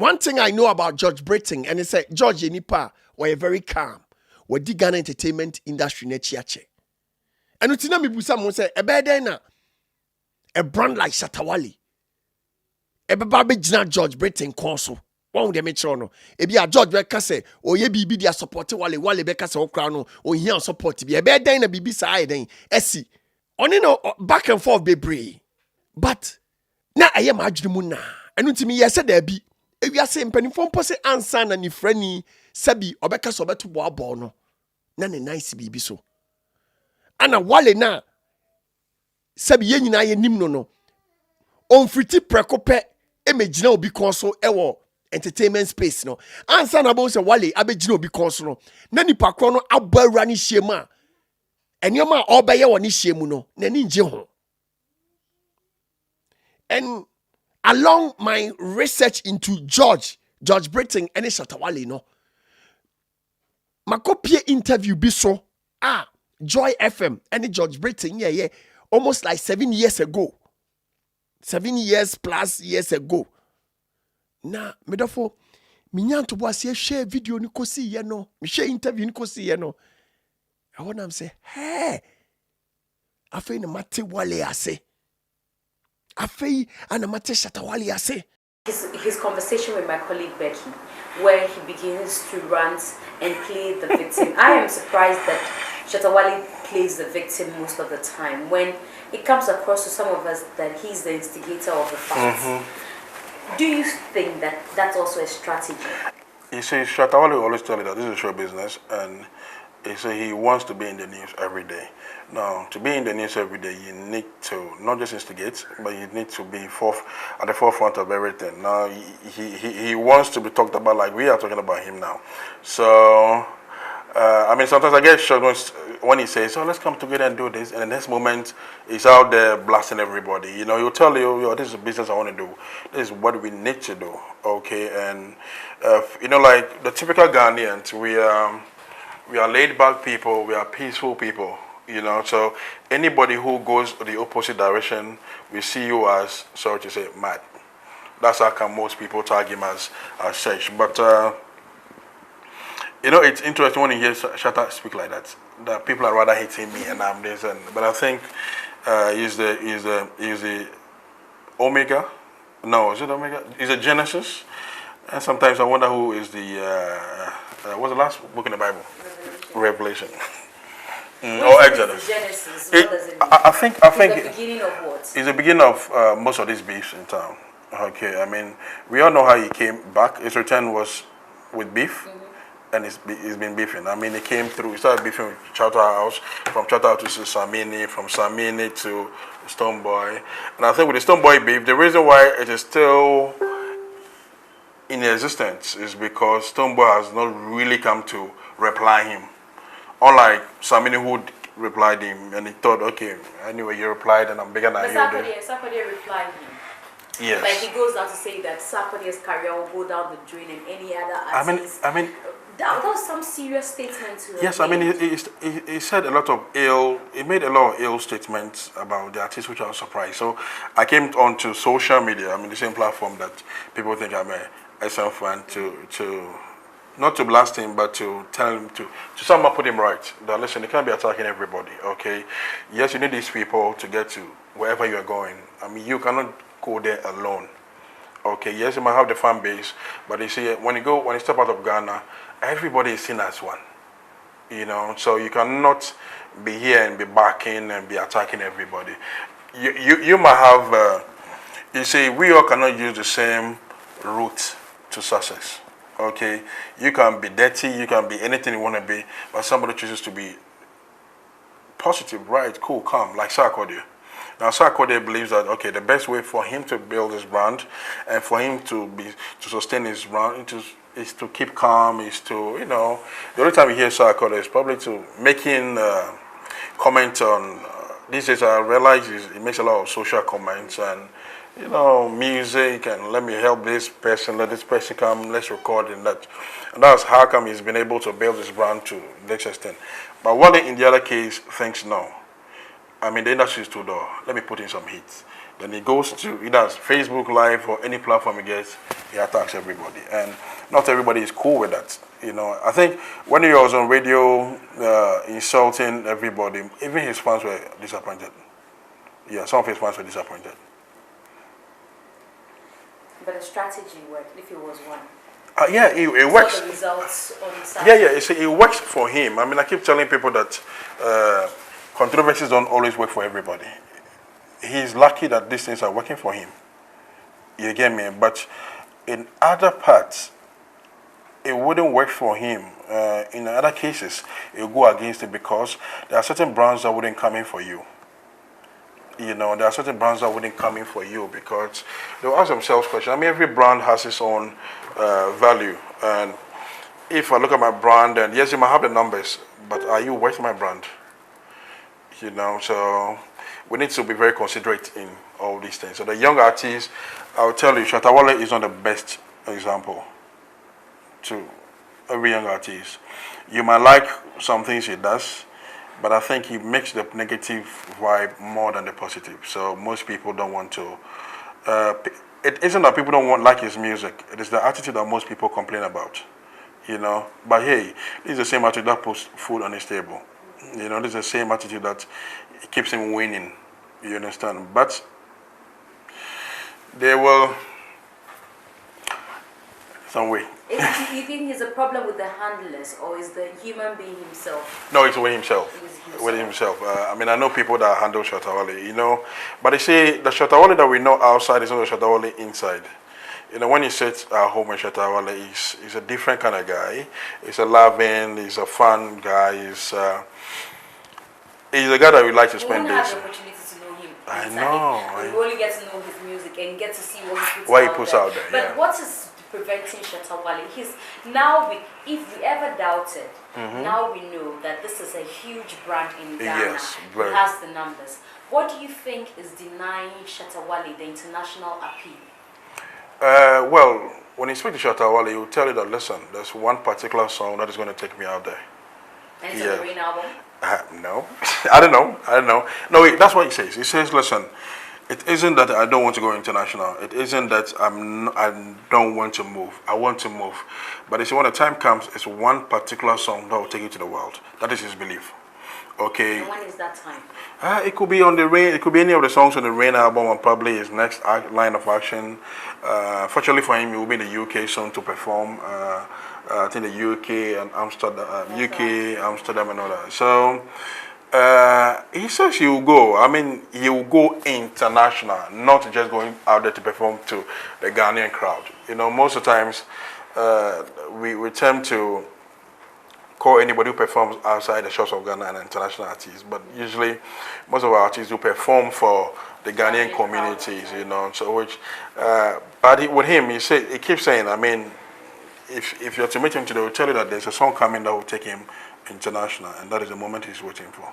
One thing I know about George Britton, and it's George Yenipa were very calm. We di Ghana entertainment industry nechiache. And utina mi busa mo say a brand like ShattaWale. Ebeba be jina George Britton konso. One de me no. Ebi a George Beka say oye bibi dia support Wale Beka say okra no o hia support bi. Ebe den na bibi sa aye den. Esi. Oni no back and forth bebre. But na aye ma adwene mu na. Enu ntimi ye se da bi. Ewi ase mpanifo mpo se ansa na ni frani sabi obeka so beto boabo no. Na ne nice bibi so. Ana Wale na sabi ye nyina ye nim no. Onfriti prekope emegina obi konso ewo entertainment space no. Ansa na bo se Wale abegina obi konso no. Na nipa kro no abawura ni hyemu a enyoma obeye wo ni hyemu no. Na ni nje ho. And along my research into George Britton and ShattaWale no. Makopie interview bi so Joy FM and George Britton yeah almost like 7 years ago. 7 years plus years ago. Na medofo minyanto bo ase share video ni kosi ye no. Me share interview ni kosi ye no. I want am say, "Hey. Afei na mate Wale ase. Afei ana mate ShattaWale ase." His conversation with my colleague Becky, where he begins to rant and play the victim. I am surprised that ShattaWale plays the victim most of the time when it comes across to some of us that he's the instigator of the fight. Do you think that that's also a strategy? You see, ShattaWale always tell me that this is show business, and he say he wants to be in the news every day. Now, to be in the news every day, you need to not just instigate, but you need to be at the forefront of everything. Now, he wants to be talked about like we are talking about him now. So, I mean, sometimes I get shocked when he says, "Oh, let's come together and do this," and the next moment, he's out there blasting everybody. You know, he'll tell you, "Yo, this is a business I want to do. This is what we need to do." Okay, and you know, like the typical Ghanaians, we are laid-back people. We are peaceful people. You know, so anybody who goes the opposite direction, we see you as, sorry to say, mad. That's how come most people tag him as such. But you know, it's interesting when you hear Shatta speak like that. That people are rather hating me and I'm this, but I think he's the Omega. No, is it Omega? He's a Genesis, and sometimes I wonder who is the what's the last book in the Bible? Revelation. Or Exodus. Genesis. What does it mean? I think it's the beginning of what? It's the beginning of most of these beefs in town. Okay, I mean, we all know how he came back. His return was with beef, and he's been beefing. I mean, he came through. He started beefing with Charterhouse, from Charterhouse to Samini, from Samini to Stonebwoy. And I think with the Stonebwoy beef, the reason why it is still in existence is because Stonebwoy has not really come to reply him. Unlike Samini who replied him, and he thought, okay, anyway, you replied, and I'm bigger than you. Sarkodie replied him. Yes. Like he goes on to say that Sarkodie's career will go down the drain and any other artist. I mean, that was some serious statement to yes, I mean, he said a lot of he made a lot of ill statements about the artist, which I was surprised. So I came onto social media, I mean, the same platform that people think I'm a SM fan, to not to blast him, but to tell him to somehow put him right. That listen, you can't be attacking everybody, okay? Yes, you need these people to get to wherever you are going. I mean, you cannot go there alone, okay? Yes, you might have the fan base, but you see, when you step out of Ghana, everybody is seen as one, you know. So you cannot be here and be backing and be attacking everybody. You might have, you see, we all cannot use the same route to success. Okay, you can be dirty, you can be anything you want to be, but somebody chooses to be positive, right, cool, calm, like Sarkodie. Now, Sarkodie believes that, okay, the best way for him to build his brand and for him to sustain his brand is to keep calm, is to, you know, the only time you hear Sarkodie is probably to making comments on, these days I realize he makes a lot of social comments and, you know, music and let me help this person, let this person come, let's record and that. And that's how come he's been able to build his brand to this extent. But Wale in the other case thinks no. I mean, the industry is too dull. Let me put in some hits. Then he goes to, he does Facebook Live or any platform he gets, he attacks everybody. And not everybody is cool with that. You know, I think when he was on radio insulting everybody, even his fans were disappointed. Yeah, some of his fans were disappointed. But the strategy worked, if it was one. Yeah, it works. The results on Saturday. Yeah, it works for him. I mean, I keep telling people that controversies don't always work for everybody. He's lucky that these things are working for him. You get me? But in other parts, it wouldn't work for him. In other cases, it will go against it because there are certain brands that wouldn't come in for you. You know, there are certain brands that wouldn't come in for you because they'll ask themselves questions. I mean, every brand has its own value. And if I look at my brand, and yes, you might have the numbers, but are you worth my brand? You know, so we need to be very considerate in all these things. So the young artists, I'll tell you, ShattaWale is not the best example to every young artist. You might like some things he does, but I think he makes the negative vibe more than the positive. So most people don't want to. It isn't that people don't like his music. It is the attitude that most people complain about. You know, but hey, this is the same attitude that puts food on his table. You know, this is the same attitude that keeps him winning. You understand? But they will some way. Do you think it's a problem with the handlers, or is the human being himself? No, it's with himself. With himself. I mean, I know people that handle ShattaWale, you know, but they say the ShattaWale that we know outside is not the ShattaWale inside. You know, when he sits at home in ShattaWale, he's a different kind of guy. He's a loving, he's a fun guy. He's a guy that we like to spend days. You won't have the opportunity to know him. I know. You only get to know his music and get to see what he puts out there. But what is preventing ShattaWale? If we ever doubted, now we know that this is a huge brand in Ghana. Yes, very. He has the numbers. What do you think is denying ShattaWale the international appeal? Well, when you speak to ShattaWale, he will tell you that, listen, there's one particular song that is going to take me out there. And it's on the Rain album? No. I don't know. No, wait, that's what he says. He says, listen, it isn't that I don't want to go international. It isn't that I don't want to move. I want to move. But he said when the time comes, it's one particular song that will take you to the world. That is his belief. Okay. And when is that time? It could be on the Rain. It could be any of the songs on the Rain album, or probably his next line of action. Fortunately for him, he will be in the UK soon to perform. I think the UK and Amsterdam, and all that. So he says he will go. I mean, he will go international, not just going out there to perform to the Ghanaian crowd. You know, most of the times we tend to call anybody who performs outside the shores of Ghana an international artist, but usually most of our artists do perform for the Ghanaian communities, you know. So which, but with him, he keeps saying, I mean, if you're to meet him today, he'll tell you that there's a song coming that will take him international, and that is the moment he's waiting for.